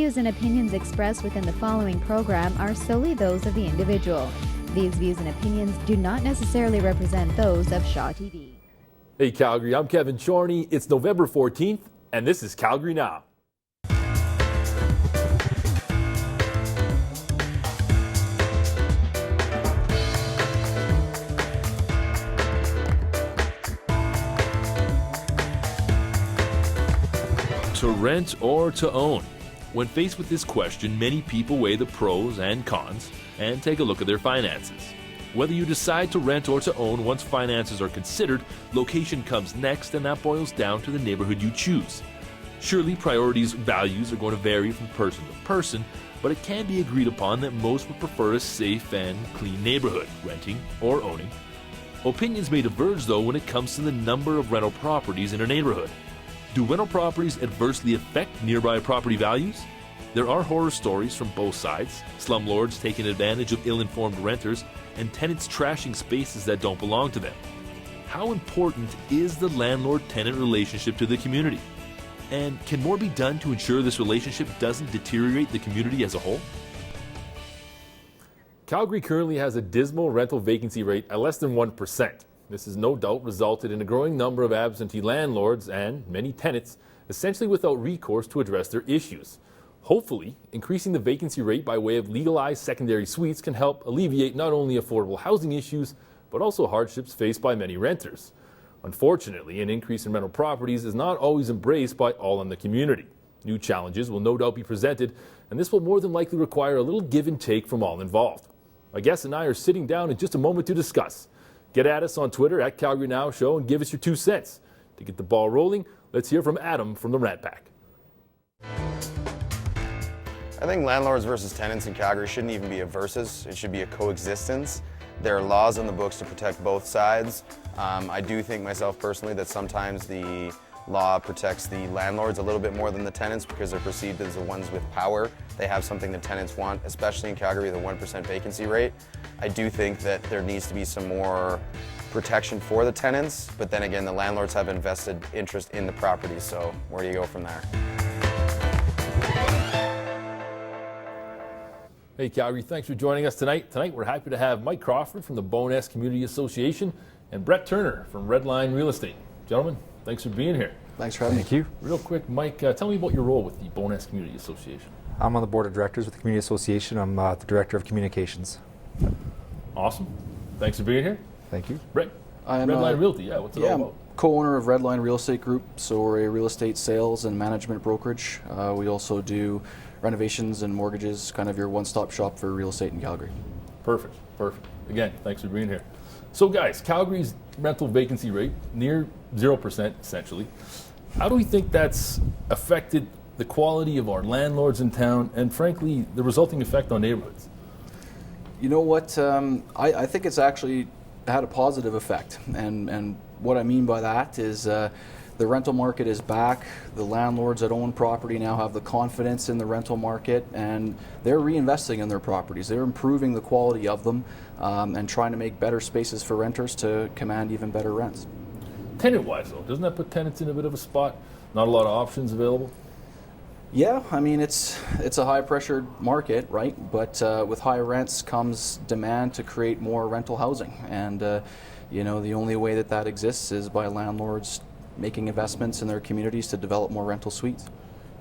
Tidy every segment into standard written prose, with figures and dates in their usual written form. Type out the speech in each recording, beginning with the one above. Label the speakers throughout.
Speaker 1: views and opinions expressed within the following program are solely those of the individual. These views and opinions do not necessarily represent those of Shaw TV.
Speaker 2: Hey Calgary, I'm Kevin Chorney. It's November 14th, and this is Calgary Now. To rent or to own? When faced with this question, many people weigh the pros and cons and take a look at their finances. Whether you decide to rent or to own, once finances are considered, location comes next, and that boils down to the neighborhood you choose. Surely priorities, values are going to vary from person to person, but it can be agreed upon that most would prefer a safe and clean neighborhood, renting or owning. Opinions may diverge though when it comes to the number of rental properties in a neighborhood. Do rental properties adversely affect nearby property values? There are horror stories from both sides, slumlords taking advantage of ill-informed renters, and tenants trashing spaces that don't belong to them. How important is the landlord-tenant relationship to the community? And can more be done to ensure this relationship doesn't deteriorate the community as a whole? Calgary currently has a dismal rental vacancy rate at less than 1%. This has no doubt resulted in a growing number of absentee landlords and many tenants essentially without recourse to address their issues. Hopefully, increasing the vacancy rate by way of legalized secondary suites can help alleviate not only affordable housing issues, but also hardships faced by many renters. Unfortunately, an increase in rental properties is not always embraced by all in the community. New challenges will no doubt be presented, and this will more than likely require a little give and take from all involved. My guest and I are sitting down in just a moment to discuss. Get at us on Twitter at Calgary Now Show and give us your 2 cents. To get the ball rolling, let's hear from Adam from the Rant Pack.
Speaker 3: I think landlords versus tenants in Calgary shouldn't even be a versus. It should be a coexistence. There are laws on the books to protect both sides. I do think myself personally that sometimes the law protects the landlords a little bit more than the tenants because they're perceived as the ones with power. They have something the tenants want, especially in Calgary, the 1% vacancy rate. I do think that there needs to be some more protection for the tenants, but then again, the landlords have invested interest in the property, so where do you go from there?
Speaker 2: Hey Calgary, thanks for joining us tonight. Tonight we're happy to have Mike Crawford from the Bowness Community Association and Brett Turner from Redline Real Estate. Gentlemen, thanks for being here.
Speaker 4: Thanks for having me.
Speaker 5: Thank you.
Speaker 2: Real quick, Mike, tell me about your role with the Bowness Community Association.
Speaker 5: I'm on the board of directors with the Community Association. I'm the director of communications.
Speaker 2: Awesome. Thanks for being here.
Speaker 5: Thank you.
Speaker 2: Brett,
Speaker 4: I am
Speaker 2: Redline Realty. Yeah, what's it all about?
Speaker 4: Co-owner of Redline Real Estate Group, so we're a real estate sales and management brokerage. We also do renovations and mortgages, kind of your one-stop shop for real estate in Calgary.
Speaker 2: Perfect. Again, thanks for being here. So guys, Calgary's rental vacancy rate, near 0% essentially. How do we think that's affected the quality of our landlords in town and frankly, the resulting effect on neighborhoods?
Speaker 4: You know what, I think it's actually had a positive effect, and what I mean by that is the rental market is back. The landlords that own property now have the confidence in the rental market, and they're reinvesting in their properties. They're improving the quality of them and trying to make better spaces for renters to command even better rents.
Speaker 2: Tenant-wise though, doesn't that put tenants in a bit of a spot? Not a lot of options available?
Speaker 4: Yeah, I mean, it's a high-pressured market, right? But with high rents comes demand to create more rental housing. And, you know, the only way that exists is by landlords making investments in their communities to develop more rental suites.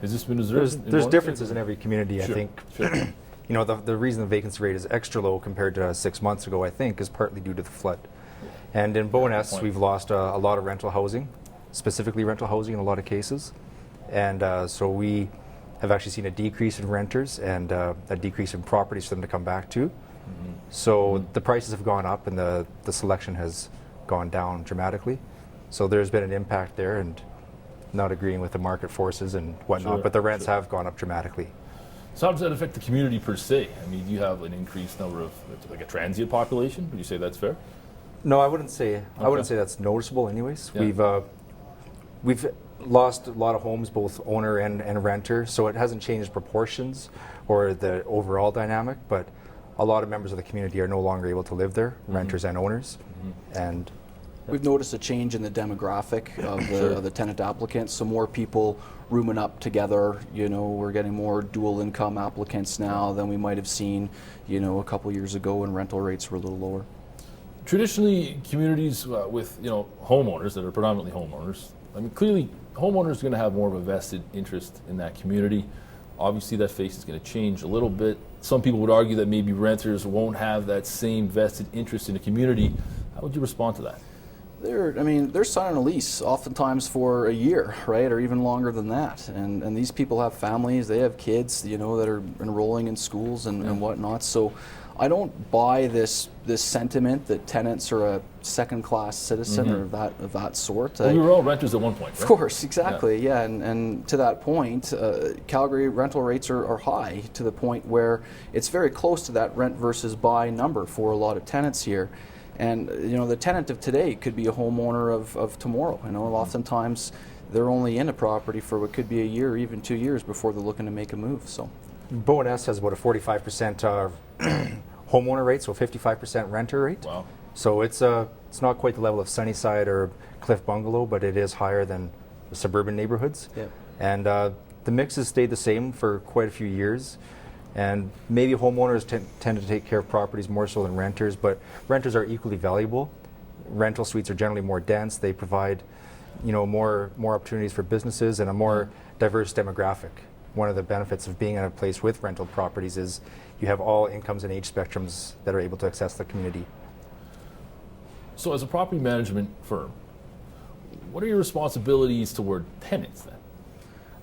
Speaker 2: Has this been observed?
Speaker 5: There's differences in every community,
Speaker 2: Sure.
Speaker 5: I think. You know, the reason the vacancy rate is extra low compared to 6 months ago, I think, is partly due to the flood. And in Bowness, we've lost a lot of rental housing, specifically rental housing in a lot of cases. And so we have actually seen a decrease in renters and a decrease in properties for them to come back to. So the prices have gone up and the selection has gone down dramatically. So there's been an impact there, and not agreeing with the market forces and whatnot, but the rents have gone up dramatically.
Speaker 2: So how does that affect the community per se? I mean, you have an increased number of, like a transient population. Would you say that's fair?
Speaker 5: No, I wouldn't say that's noticeable anyways.
Speaker 2: Yeah.
Speaker 5: We've lost a lot of homes, both owner and renter, so it hasn't changed proportions or the overall dynamic, but a lot of members of the community are no longer able to live there, renters and owners. And
Speaker 4: we've noticed a change in the demographic of the tenant applicants, so more people rooming up together. You know, we're getting more dual income applicants now than we might have seen, you know, a couple years ago when rental rates were a little lower.
Speaker 2: Traditionally, communities with homeowners that are predominantly homeowners, I mean, clearly homeowners are going to have more of a vested interest in that community. Obviously, that face is going to change a little bit. Some people would argue that maybe renters won't have that same vested interest in the community. How would you respond to that?
Speaker 4: They're signing a lease oftentimes for a year, right, or even longer than that. And these people have families, they have kids, you know, that are enrolling in schools and whatnot. So I don't buy this sentiment that tenants are a second-class citizen or of that sort.
Speaker 2: Well, we were all renters at one point, right?
Speaker 4: Of course, exactly, yeah. And to that point, Calgary rental rates are high to the point where it's very close to that rent versus buy number for a lot of tenants here. And you know, the tenant of today could be a homeowner of tomorrow. You know, oftentimes they're only in a property for what could be a year or even 2 years before they're looking to make a move. So
Speaker 5: Bowness has about a 45% homeowner rate, so 55% renter rate.
Speaker 2: Wow.
Speaker 5: So it's not quite the level of Sunnyside or Cliff Bungalow, but it is higher than the suburban neighborhoods.
Speaker 4: yeah.
Speaker 5: And the mix has stayed the same for quite a few years. And maybe homeowners tend to take care of properties more so than renters, but renters are equally valuable. Rental suites are generally more dense. They provide, you know, more opportunities for businesses and a more diverse demographic. One of the benefits of being in a place with rental properties is you have all incomes and age spectrums that are able to access the community.
Speaker 2: So as a property management firm, what are your responsibilities toward tenants then?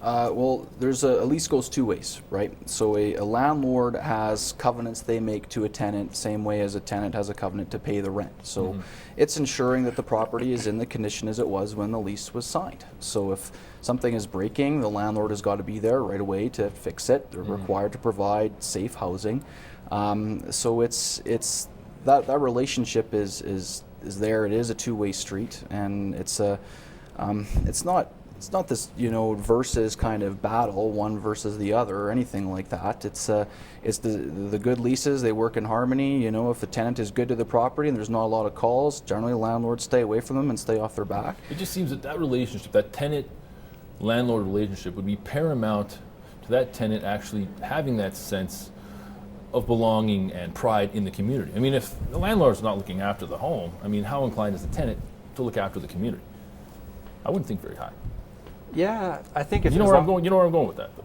Speaker 4: Well, there's a lease goes two ways, right? So a landlord has covenants they make to a tenant, same way as a tenant has a covenant to pay the rent. So it's ensuring that the property is in the condition as it was when the lease was signed. So if something is breaking, the landlord has got to be there right away to fix it. They're required to provide safe housing. So it's that relationship is there. It is a two-way street, and it's not this, you know, versus kind of battle, one versus the other or anything like that. It's the good leases, they work in harmony. You know, if the tenant is good to the property and there's not a lot of calls, generally landlords stay away from them and stay off their back.
Speaker 2: It just seems that relationship, that tenant-landlord relationship, would be paramount to that tenant actually having that sense of belonging and pride in the community. I mean, if the landlord's not looking after the home, I mean, how inclined is the tenant to look after the community? I wouldn't think very high.
Speaker 5: Yeah, I think if
Speaker 2: You know where I'm going with that, though.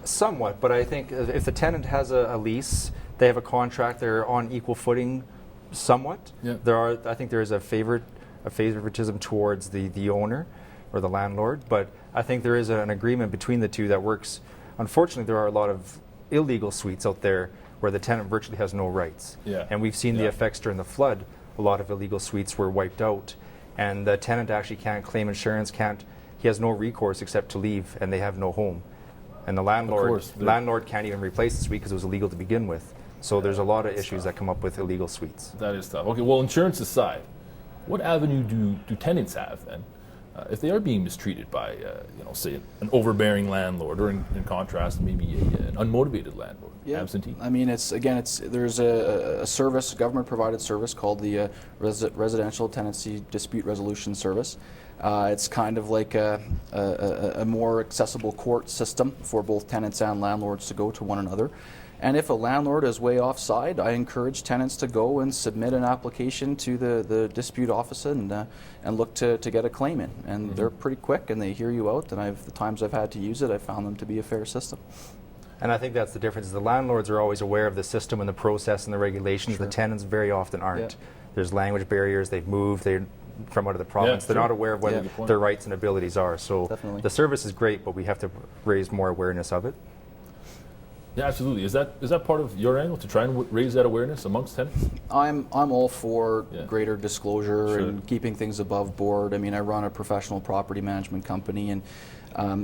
Speaker 5: Somewhat, but I think if the tenant has a lease, they have a contract, they're on equal footing somewhat.
Speaker 2: Yeah.
Speaker 5: I think there is a favoritism towards the owner or the landlord, but I think there is an agreement between the two that works. Unfortunately, there are a lot of illegal suites out there where the tenant virtually has no rights.
Speaker 2: Yeah.
Speaker 5: And we've seen the effects during the flood. A lot of illegal suites were wiped out, and the tenant actually can't claim insurance, he has no recourse except to leave, and they have no home. And the landlord can't even replace the suite because it was illegal to begin with. So there's a lot of issues that come up with illegal suites.
Speaker 2: That is tough. Okay, well, insurance aside, what avenue do tenants have then if they are being mistreated by, say, an overbearing landlord, or in contrast, maybe an unmotivated landlord, absentee?
Speaker 4: I mean, there's a service, government-provided service called the Residential Tenancy Dispute Resolution Service. It's kind of like a more accessible court system for both tenants and landlords to go to one another. And if a landlord is way offside, I encourage tenants to go and submit an application to the dispute office and look to get a claim in. And they're pretty quick, and they hear you out. And the times I've had to use it, I've found them to be a fair system.
Speaker 5: And I think that's the difference. The landlords are always aware of the system and the process and the regulations.
Speaker 4: Sure.
Speaker 5: The tenants very often aren't.
Speaker 4: Yeah.
Speaker 5: There's language barriers. They've moved. They're from out of the province. They're not aware of what their rights and abilities are. So
Speaker 4: Definitely.
Speaker 5: the service is great, but we have to raise more awareness of it.
Speaker 2: Yeah, absolutely. Is that part of your angle, to try and raise that awareness amongst tenants?
Speaker 4: I'm all for greater disclosure and keeping things above board. I mean, I run a professional property management company, and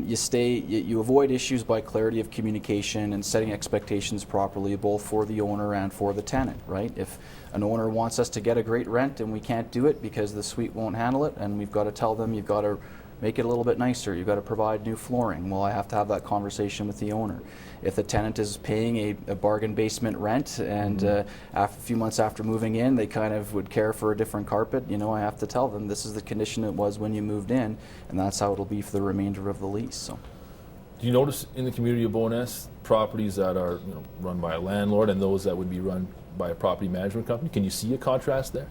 Speaker 4: you avoid issues by clarity of communication and setting expectations properly, both for the owner and for the tenant, right? If an owner wants us to get a great rent and we can't do it because the suite won't handle it, and we've got to tell them, you've got to make it a little bit nicer, you've got to provide new flooring. Well, I have to have that conversation with the owner. If the tenant is paying a bargain basement rent, and a few months after moving in, they kind of would care for a different carpet, I have to tell them this is the condition it was when you moved in, and that's how it'll be for the remainder of the lease. So,
Speaker 2: Do you notice in the community of Bowness properties that are run by a landlord and those that would be run by a property management company? Can you see a contrast there?